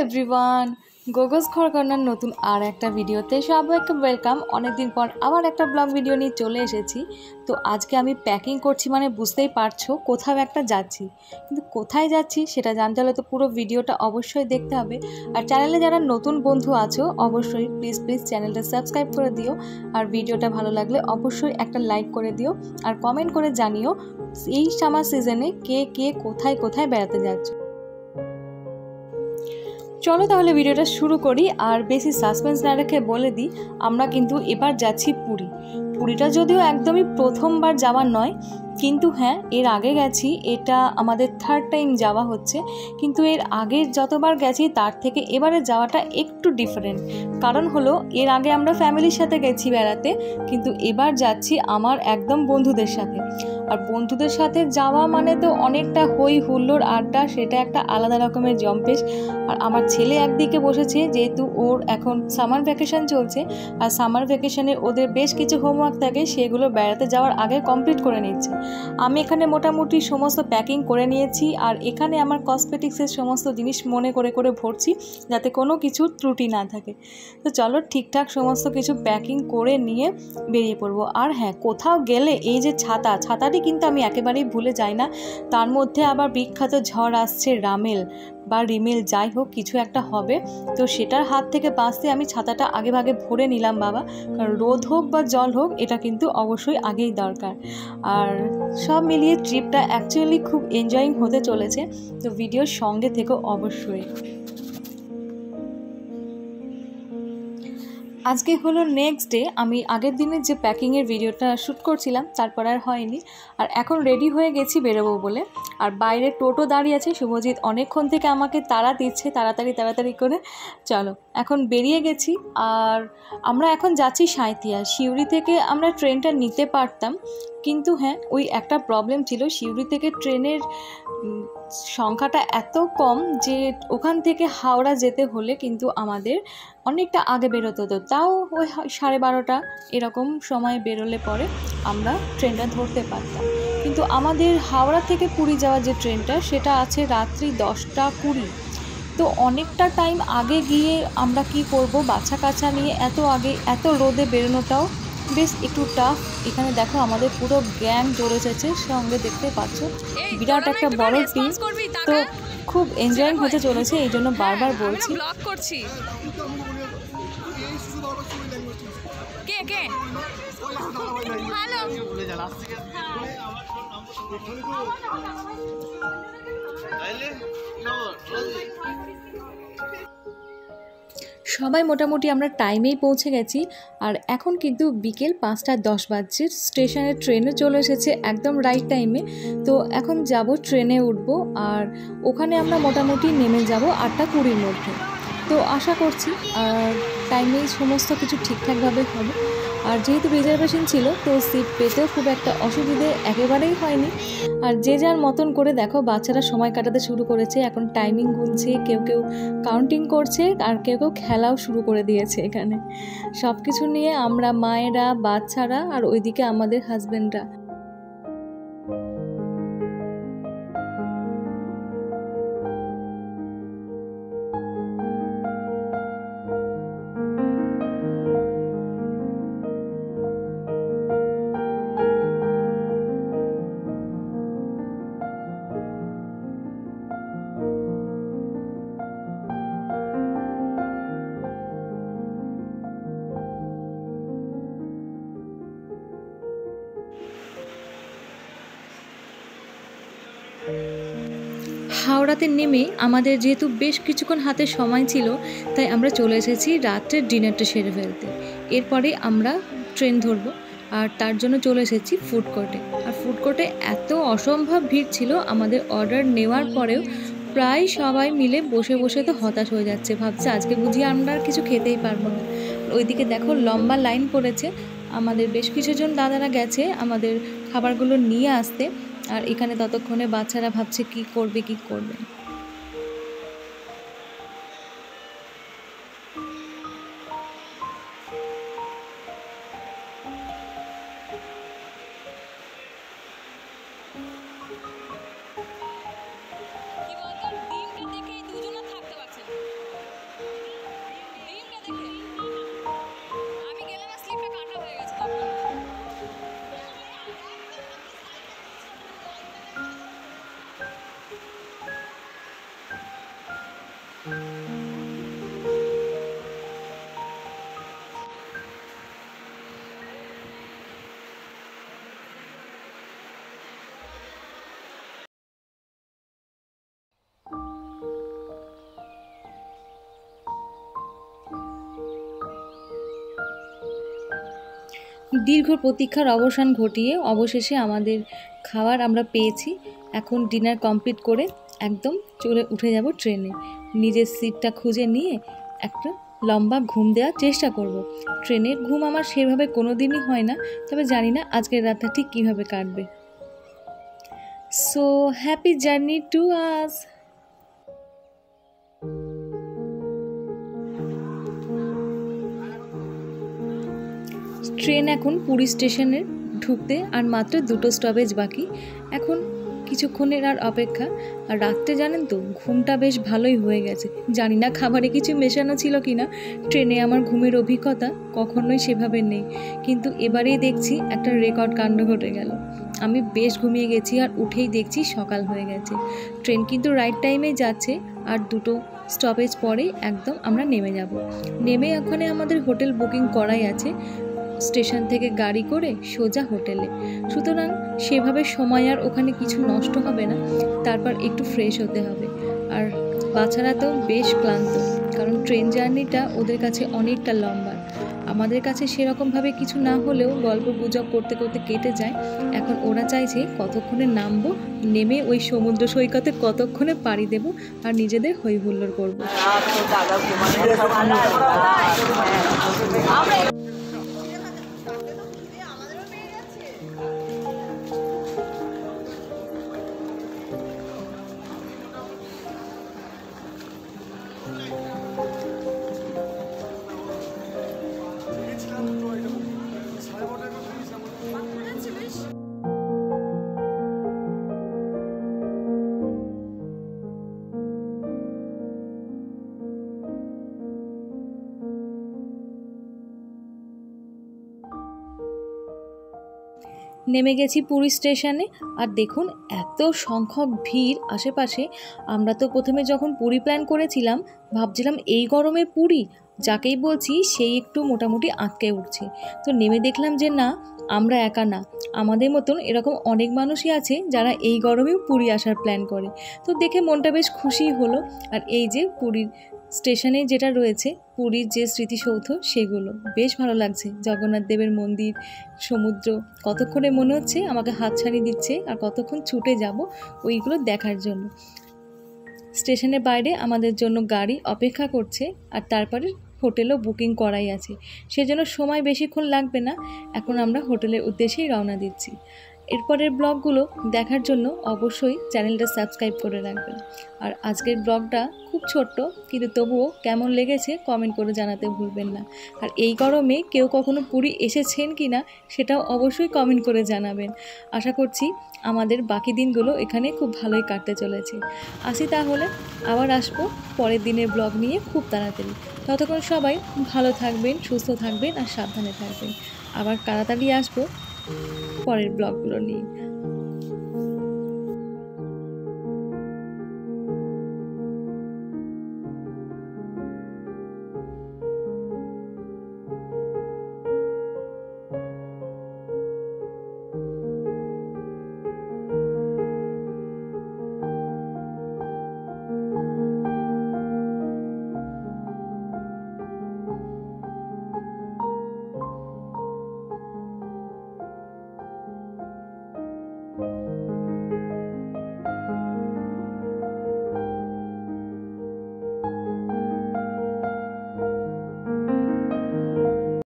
Everyone, গোগোস ঘর corner নতুন আর একটা ভিডিওতে সবাইকে ওয়েলকাম। অনেকদিন পর আবার একটা ব্লগ ভিডিও নিয়ে চলে এসেছি। তো আজকে আমি প্যাকিং করছি, মানে বুঝতেই পারছো কোথাও একটা যাচ্ছি, কিন্তু কোথায় যাচ্ছি সেটা জানতে হলে তো পুরো ভিডিওটা অবশ্যই দেখতে হবে। আর চ্যানেলে যারা নতুন বন্ধু আছো অবশ্যই প্লিজ চ্যানেলটা সাবস্ক্রাইব করে দিও। আর ভিডিওটা ভালো লাগলে অবশ্যই একটা লাইক করে দিও আর কমেন্ট করে জানিও এই সামার সিজনে কে কে কোথায় কোথায় বেড়াতে যাচ্ছ। চলো তাহলে ভিডিওটা শুরু করি। আর বেশি সাসপেন্স না রেখে বলে দিই, আমরা কিন্তু এবার যাচ্ছি পুরীটা যদিও একদমই প্রথমবার যাওয়া নয়, কিন্তু হ্যাঁ এর আগে গেছি, এটা আমাদের থার্ড টাইম যাওয়া হচ্ছে। কিন্তু এর আগে যতবার গেছি তার থেকে এবারে যাওয়াটা একটু ডিফারেন্ট। কারণ হলো এর আগে আমরা ফ্যামিলির সাথে গেছি বেড়াতে, কিন্তু এবার যাচ্ছি আমার একদম বন্ধুদের সাথে। আর বন্ধুদের সাথে যাওয়া মানে তো অনেকটা হই হুল্লোড় আড্ডা, সেটা একটা আলাদা রকমের জম্পেশ। আর আমার ছেলে একদিকে বসেছে, যেহেতু ওর এখন সামার ভ্যাকেশন চলছে, আর সামার ভ্যাকেশনে ওদের বেশ কিছু হোমওয়ার্ক থাকে, সেগুলো বেড়াতে যাওয়ার আগে কমপ্লিট করে নিচ্ছে। আমি এখানে মোটামুটি সমস্ত প্যাকিং করে নিয়েছি, আর এখানে আমার কসমেটিক্সের সমস্ত জিনিস মনে করে ভরছি, যাতে কোনো কিছু ত্রুটি না থাকে। তো চলো ঠিকঠাক সমস্ত কিছু প্যাকিং করে নিয়ে বেরিয়ে পড়বো। আর হ্যাঁ, কোথাও গেলে এই যে ছাতাটি কিন্তু আমি একেবারেই ভুলে যাই না। তার মধ্যে আবার বিখ্যাত ঝড় আসছে, রামেল বা রিমেল যাই হোক কিছু একটা হবে, তো সেটার হাত থেকে বাঁচতে আমি ছাতাটা আগে ভাগে ভরে নিলাম বাবা। কারণ রোদ হোক বা জল হোক, এটা কিন্তু অবশ্যই আগেই দরকার। আর সব মিলিয়ে ট্রিপটা অ্যাকচুয়ালি খুব এনজয়িং হতে চলেছে, তো ভিডিওর সঙ্গে থেকেও অবশ্যই। আজকে হলো নেক্সট ডে। আমি আগের দিনের যে প্যাকিংয়ের ভিডিওটা শ্যুট করছিলাম তারপর আর হয়নি। আর এখন রেডি হয়ে গেছি বেরোবো বলে। আর বাইরে টোটো দাঁড়িয়ে আছে, শুভজিৎ অনেকক্ষণ থেকে আমাকে তাড়া দিচ্ছে তাড়াতাড়ি করে। চলো এখন বেরিয়ে গেছি। আর আমরা এখন যাচ্ছি সাঁইথিয়া। সিউড়ি থেকে আমরা ট্রেনটা নিতে পারতাম, কিন্তু হ্যাঁ ওই একটা প্রবলেম ছিল, সিউড়ি থেকে ট্রেনের সংখ্যাটা এত কম যে ওখান থেকে হাওড়া যেতে হলে কিন্তু আমাদের অনেকটা আগে বেরোতে হতো। তাও ওই 12:30 এরকম সময় বেরোলে পরে আমরা ট্রেনটা ধরতে পারতাম। কিন্তু আমাদের হাওড়া থেকে পুরী যাওয়ার যে ট্রেনটা, সেটা আছে রাত্রি 10:20। তো অনেকটা টাইম আগে গিয়ে আমরা কি করব, বাচ্চা কাচ্চা নিয়ে এত আগে এত রোদে বেরোনোটাও বেশ একটু টাফ। এখানে দেখো আমাদের পুরো গ্যাং জড়ে এসেছে সঙ্গে, দেখতে পাচ্ছ বিরাট একটা বড় টিম। তো খুব এনজয়িং হতে চলেছে, এই জন্য বারবার বলছি। সবাই মোটামুটি আমরা টাইমেই পৌঁছে গেছি। আর এখন কিন্তু বিকেল 5:10 বাজছে, স্টেশনের ট্রেনও চলে এসেছে একদম রাইট টাইমে। তো এখন যাব, ট্রেনে উঠবো, আর ওখানে আমরা মোটামুটি নেমে যাব 8:20 মধ্যে। তো আশা করছি আর টাইমেই সমস্ত কিছু ঠিকঠাকভাবে হবে। আর যেহেতু রিজার্ভেশন ছিল, তো সিট পেতেও খুব একটা অসুবিধে একেবারেই হয়নি। আর যে যার মতন করে দেখো বাচ্চারা সময় কাটাতে শুরু করেছে, এখন টাইমিং গুনছে, কেউ কাউন্টিং করছে, আর কেউ খেলাও শুরু করে দিয়েছে। এখানে সব কিছু নিয়ে আমরা মায়েরা, বাচ্চারা, আর ওইদিকে আমাদের হাজব্যান্ডরা। হাওড়াতে নেমে আমাদের যেহেতু বেশ কিছুক্ষণ হাতে সময় ছিল, তাই আমরা চলে এসেছি রাত্রের ডিনারটা সেরে ফেলতে। এরপরে আমরা ট্রেন ধরবো, আর তার জন্য চলে এসেছি ফুড কোর্টে। আর ফুড কোর্টে এত অসম্ভব ভিড় ছিল, আমাদের অর্ডার নেওয়ার পরেও প্রায় সবাই মিলে বসে তো হতাশ হয়ে যাচ্ছে, ভাবছে আজকে বুঝি আমরা আর কিছু খেতেই পারবো না। ওইদিকে দেখো লম্বা লাইন পড়েছে, আমাদের বেশ কিছুজন দাদারা গেছে আমাদের খাবারগুলো নিয়ে আসতে। আর এখানে ততক্ষণে বাচ্চারা ভাবছে কি করবে। দীর্ঘ প্রতীক্ষার অবসান ঘটিয়ে অবশেষে আমাদের খাবার আমরা পেয়েছি। এখন ডিনার কমপ্লিট করে একদম উঠে যাব ট্রেনে। নিজের সিটটা খুঁজে নিয়ে একটা লম্বা ঘুম দেওয়ার চেষ্টা করব। ট্রেনের ঘুম আমার সেভাবে কোনো দিনই হয় না, তবে জানি না আজকের রাতটা ঠিক কীভাবে কাটবে। So happy journey to us. Train এখন পুরী স্টেশনে ঢুকতে আর মাত্র 2টো স্টপেজ বাকি। এখন কিছুক্ষণের আর অপেক্ষা। আর রাত্রে জানেন তো ঘুমটা বেশ ভালোই হয়ে গেছে। জানি না খাবারে কিছু মেশানো ছিল কি না, ট্রেনে আমার ঘুমের অভিজ্ঞতা কখনোই সেভাবে নেই, কিন্তু এবারেই দেখছি একটা রেকর্ড কাণ্ড ঘটে গেল। আমি বেশ ঘুমিয়ে গেছি আর উঠেই দেখছি সকাল হয়ে গেছে। ট্রেন কিন্তু রাইট টাইমেই যাচ্ছে আর 2টো স্টপেজ পরেই একদম আমরা নেমে যাব। নেমে ওখানে আমাদের হোটেল বুকিং করাই আছে, স্টেশন থেকে গাড়ি করে সোজা হোটেলে। সুতরাং সেভাবে সময় আর ওখানে কিছু নষ্ট হবে না। তারপর একটু ফ্রেশ হতে হবে। আর বাচ্চারা তো বেশ ক্লান্ত, কারণ ট্রেন জার্নিটা ওদের কাছে অনেকটা লম্বা। আমাদের কাছে সেরকমভাবে কিছু না হলেও গল্প গুজব করতে করতে কেটে যায়। এখন ওরা চাইছে কতক্ষণে নামবো, নেমে ওই সমুদ্র সৈকতে কতক্ষণে পাড়ি দেব আর নিজেদের হই হুল্লোড় করবো। নেমে গেছি পুরী স্টেশনে। আর দেখুন এত সংখ্যক ভিড় আশেপাশে। আমরা তো প্রথমে যখন পুরী প্ল্যান করেছিলাম ভাবছিলাম এই গরমে পুরী, যাকেই বলছি সেই একটু মোটামুটি আটকে উঠছে। তো নেমে দেখলাম যে না, আমরা একা না, আমাদের মতন এরকম অনেক মানুষই আছে যারা এই গরমেও পুরী আসার প্ল্যান করে। তো দেখে মনটা বেশ খুশি হলো। আর এই যে পুরীর স্টেশনে যেটা রয়েছে, পুরীর যে স্মৃতিসৌধ, সেগুলো বেশ ভালো লাগছে। জগন্নাথ দেবের মন্দির, সমুদ্র, কতক্ষণে মনে হচ্ছে আমাকে হাতছানি দিচ্ছে আর কতক্ষণ ছুটে যাব ওইগুলো দেখার জন্য। স্টেশনের বাইরে আমাদের জন্য গাড়ি অপেক্ষা করছে আর তারপরে হোটেলও বুকিং করাই আছে, সেজন্য সময় বেশিক্ষণ লাগবে না। এখন আমরা হোটেলের উদ্দেশ্যেই রওনা দিচ্ছি। এরপরের ব্লগগুলো দেখার জন্য অবশ্যই চ্যানেলটা সাবস্ক্রাইব করে রাখবেন। আর আজকের ব্লগটা খুব ছোট্ট, কিন্তু তবুও কেমন লেগেছে কমেন্ট করে জানাতে ভুলবেন না। আর এই গরমে কেউ কখনো পুরী এসেছেন কি না সেটাও অবশ্যই কমেন্ট করে জানাবেন। আশা করছি আমাদের বাকি দিনগুলো এখানে খুব ভালোই কাটতে চলেছে। আসি তাহলে, আবার আসবো পরের দিনের ব্লগ নিয়ে খুব তাড়াতাড়ি। ততক্ষণ সবাই ভালো থাকবেন, সুস্থ থাকবেন আর সাবধানে থাকবেন। আবার তাড়াতাড়ি আসবো পরের ব্লগগুলো নিয়ে।